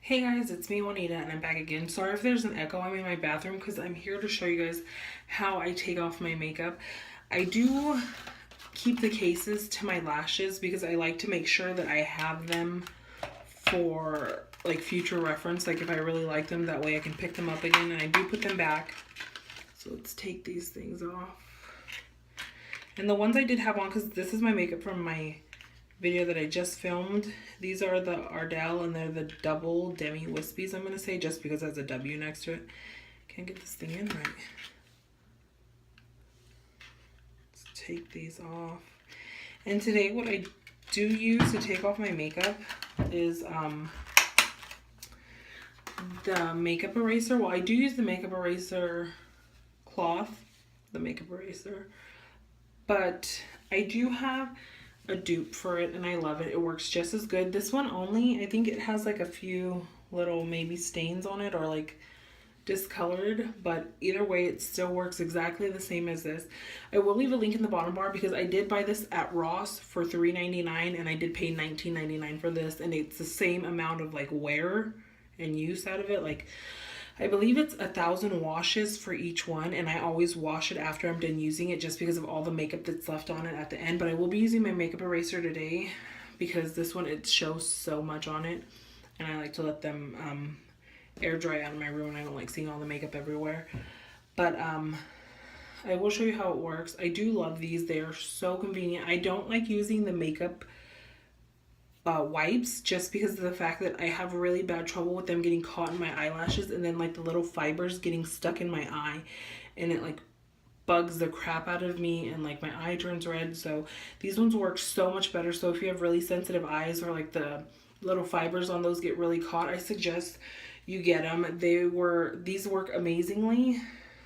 Hey guys, it's me Juanita and I'm back again. Sorry if there's an echo. I'm in my bathroom because I'm here to show you guys how I take off my makeup. I do keep the cases to my lashes because I like to make sure that I have them for like future reference. Like if I really like them, that way I can pick them up again, and I do put them back. So let's take these things off. And the ones I did have on, because this is my makeup from my video that I just filmed. These are the Ardell and they're the double demi wispies, I'm going to say, just because there's a W next to it. Can't get this thing in right. Let's take these off. And today what I do use to take off my makeup is the makeup eraser. Well, I do use the makeup eraser cloth, the makeup eraser, but I do have a dupe for it and I love it. It works just as good. This one only, I think it has like a few little maybe stains on it or like discolored, but either way it still works exactly the same as this. I will leave a link in the bottom bar because I did buy this at Ross for $3.99 and I did pay $19.99 for this, and it's the same amount of like wear and use out of it. Like I believe it's 1,000 washes for each one, and I always wash it after I'm done using it just because of all the makeup that's left on it at the end. But I will be using my makeup eraser today because this one, it shows so much on it, and I like to let them air dry out in my room, and I don't like seeing all the makeup everywhere. But I will show you how it works. I do love these. They are so convenient. I don't like using the makeup wipes just because of the fact that I have really bad trouble with them getting caught in my eyelashes, and then like the little fibers getting stuck in my eye, and it like bugs the crap out of me and like my eye turns red. So these ones work so much better. So if you have really sensitive eyes or like the little fibers on those get really caught, I suggest you get them. These work amazingly.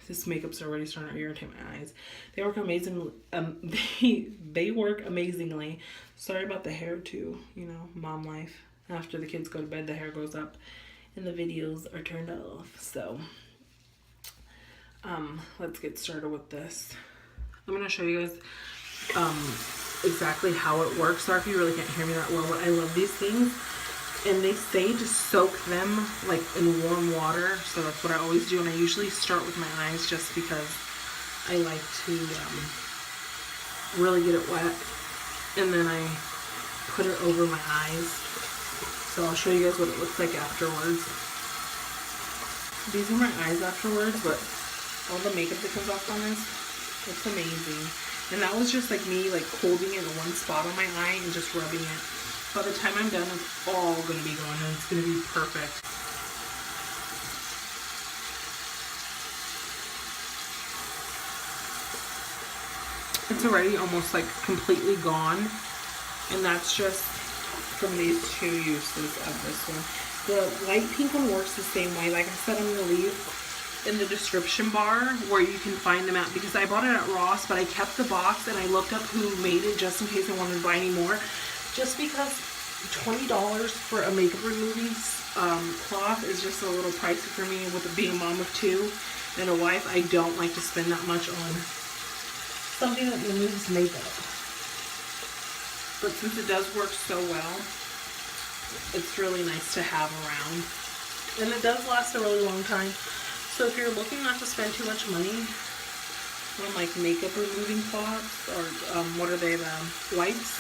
This makeup's already starting to irritate my eyes. They work amazingly. They work amazingly. Sorry about the hair too. You know, mom life. After the kids go to bed, the hair goes up, and the videos are turned off. So, let's get started with this. I'm gonna show you guys exactly how it works. Sorry if you really can't hear me that well, but I love these things. And they say to soak them like in warm water, so that's what I always do. And I usually start with my eyes just because I like to really get it wet, and then I put it over my eyes. So I'll show you guys what it looks like afterwards. These are my eyes afterwards, but all the makeup that comes off on this, it's amazing. And that was just like me like holding it in one spot on my eye and just rubbing it. By the time I'm done, it's all going to be gone, and it's going to be perfect. It's already almost like completely gone, and that's just from these two uses of this one. The light pink one works the same way. Like I said, I'm going to leave in the description bar where you can find them at, because I bought it at Ross, but I kept the box and I looked up who made it just in case I wanted to buy any more. Just because $20 for a makeup removing cloth is just a little pricey for me. With being a mom of two and a wife, I don't like to spend that much on something that removes makeup. But since it does work so well, it's really nice to have around. And it does last a really long time. So if you're looking not to spend too much money on like makeup removing cloths or what are they, the wipes,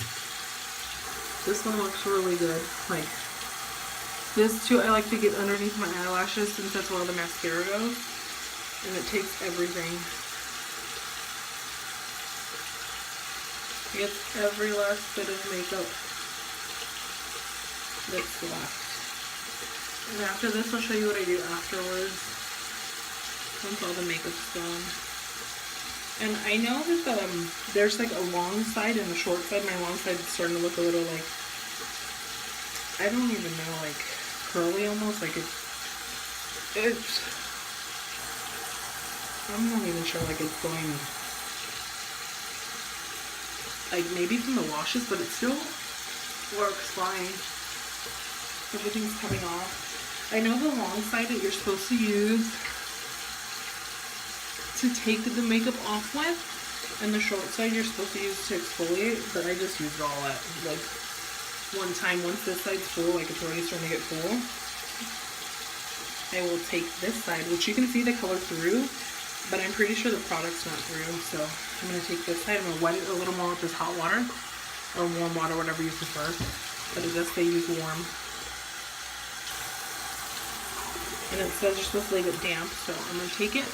this one looks really good. Like this too, I like to get underneath my eyelashes since that's where the mascara goes, and it takes everything. It gets every last bit of makeup that's left. And after this, I'll show you what I do afterwards once all the makeup's gone. And I know that there's like a long side and a short side. My long side is starting to look a little like, I don't even know, like curly almost. Like it's I'm not even sure, like it's going, like maybe from the washes, but it still works fine. Everything's coming off. I know the long side that you're supposed to use to take the makeup off with, and the short side you're supposed to use to exfoliate, but I just use it all at like one time. Once this side's full, like it's already starting to get full, I will take this side, which you can see the color through, but I'm pretty sure the product's not through. So I'm going to take this side. I'm going to wet it a little more with this hot water or warm water, whatever you prefer. But it does say use warm. And it says you're supposed to leave it damp. So I'm going to take it.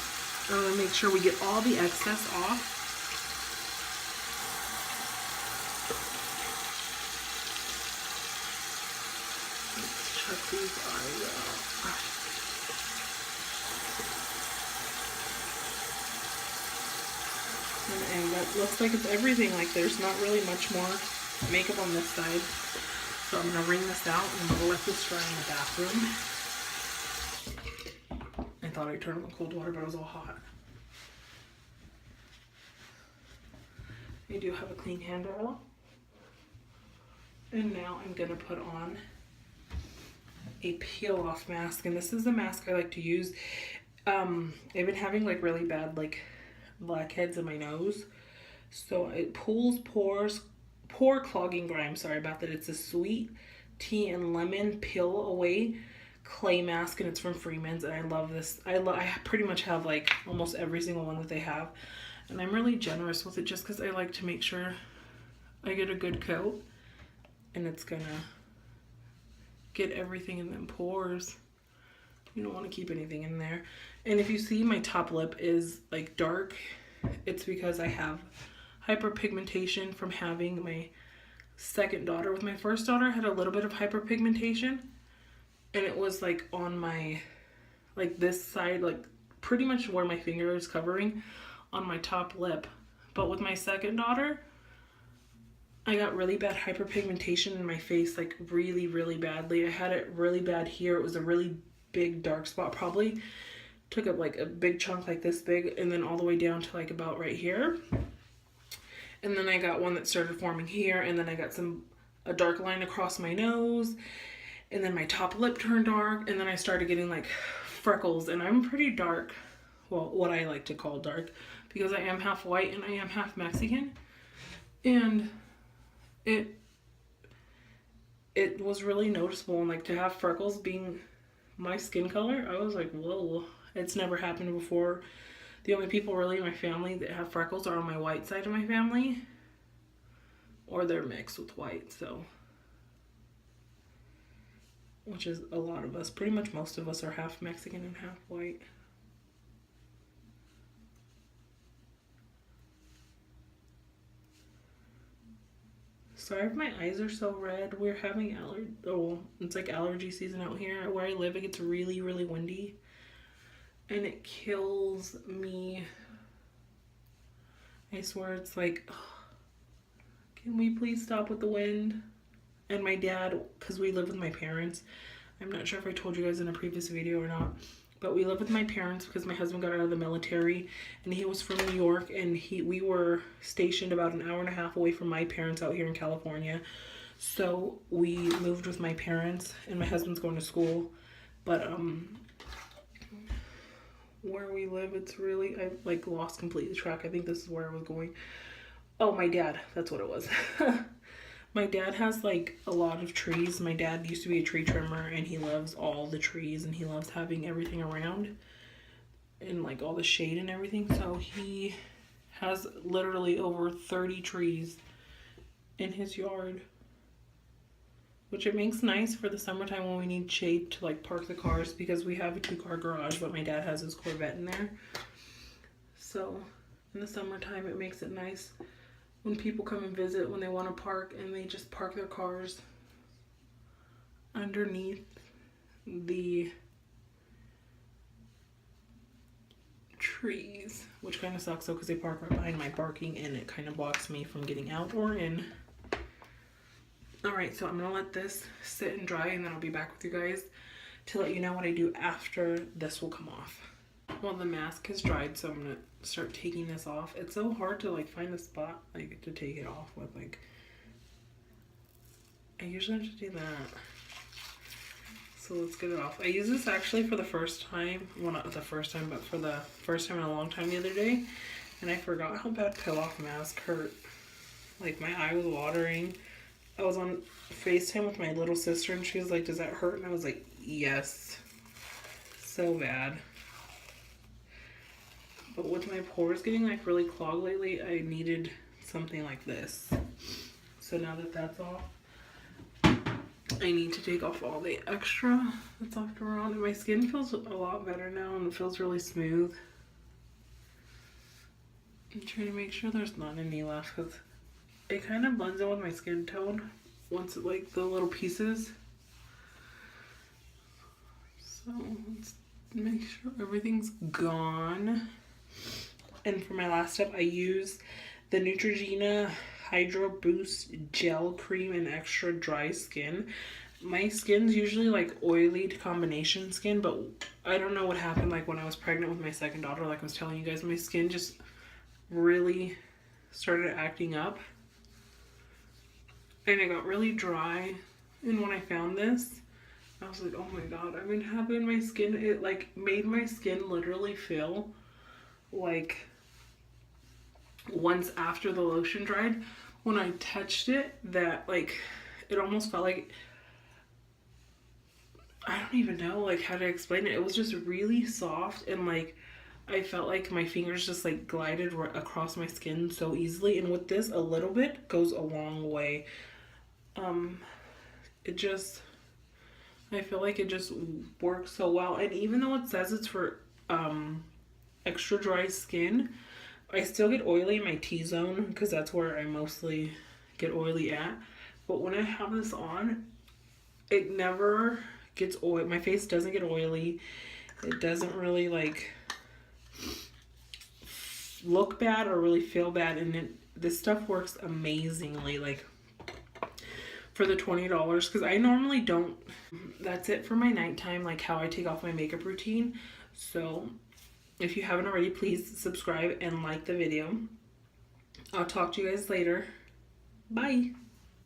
I'm going to make sure we get all the excess off. Let's check these eyes out. And that looks like it's everything. Like there's not really much more makeup on this side. So I'm going to wring this out and we'll let this dry in the bathroom. I thought I turned on the cold water, but it was all hot. I do have a clean hand towel. And now I'm going to put on a peel off mask. And this is the mask I like to use. I've been having like really bad like blackheads in my nose. So it pulls pore clogging grime. Sorry about that. It's a sweet tea and lemon peel away clay mask, and it's from Freeman's, and I love this. I pretty much have like almost every single one that they have, and I'm really generous with it just because I like to make sure I get a good coat, and it's gonna get everything in them pores. You don't want to keep anything in there. And if you see my top lip is like dark, it's because I have hyperpigmentation from having my second daughter. With my first daughter, I had a little bit of hyperpigmentation, and it was like on my, like this side, like pretty much where my finger is covering on my top lip. But with my second daughter, I got really bad hyperpigmentation in my face, like really, really badly. I had it really bad here. It was a really big dark spot, probably took up like a big chunk like this big, and then all the way down to like about right here. And then I got one that started forming here, and then I got a dark line across my nose, and then my top lip turned dark, and then I started getting like freckles, and I'm pretty dark, well, what I like to call dark, because I am half white and I am half Mexican, and it was really noticeable. And like to have freckles being my skin color, I was like, whoa, it's never happened before. The only people really in my family that have freckles are on my white side of my family, or they're mixed with white, so, which is a lot of us. Pretty much most of us are half Mexican and half white. Sorry if my eyes are so red. We're having it's like allergy season out here. Where I live, it gets really, really windy, and it kills me. I swear, it's like, can we please stop with the wind? And my dad, because we live with my parents, I'm not sure if I told you guys in a previous video or not, but we live with my parents because my husband got out of the military, and he was from New York, and we were stationed about an hour and a half away from my parents out here in California. So we moved with my parents, and my husband's going to school. But where we live, it's really, I like lost completely track. I think this is where I was going. Oh, my dad, that's what it was. My dad has like a lot of trees. My dad used to be a tree trimmer, and he loves all the trees, and he loves having everything around and like all the shade and everything. So he has literally over 30 trees in his yard, which it makes nice for the summertime when we need shade to like park the cars, because we have a 2-car garage, but my dad has his Corvette in there. So in the summertime, it makes it nice when people come and visit, when they want to park, and they just park their cars underneath the trees, which kind of sucks though, because they park right behind my parking, and it kind of blocks me from getting out or in. Alright, so I'm going to let this sit and dry, and then I'll be back with you guys to let you know what I do after this will come off. Well, the mask has dried, so I'm going to start taking this off. It's so hard to like find a spot like to take it off with. Like, I usually have to do that. So let's get it off. I used this actually for the first time. Well, not the first time, but for the first time in a long time the other day. And I forgot how bad peel off mask hurt. Like, my eye was watering. I was on FaceTime with my little sister, and she was like, does that hurt? And I was like, yes. so bad. But with my pores getting like really clogged lately, I needed something like this. So now that that's off, I need to take off all the extra that's left around. And my skin feels a lot better now and it feels really smooth. I'm trying to make sure there's not any left because it kind of blends in with my skin tone once it, like, the little pieces. So let's make sure everything's gone. And for my last step, I use the Neutrogena Hydro Boost Gel Cream in extra dry skin. My skin's usually like oily to combination skin, but I don't know what happened like when I was pregnant with my second daughter. Like I was telling you guys, my skin just really started acting up. And it got really dry. And when I found this, I was like, oh my god, I've been having my skin, it like made my skin literally feel like once after the lotion dried, when I touched it, that like it almost felt like, I don't even know like how to explain it. It was just really soft and like I felt like my fingers just like glided across my skin so easily. And with this, a little bit goes a long way. It just, I feel like it just works so well. And even though it says it's for extra dry skin, I still get oily in my T-zone because that's where I mostly get oily at. But when I have this on, it never gets oily. My face doesn't get oily. It doesn't really like look bad or really feel bad. And this stuff works amazingly. Like for the $20, because I normally don't. That's it for my nighttime, like how I take off my makeup routine. So if you haven't already, please subscribe and like the video. I'll talk to you guys later. Bye.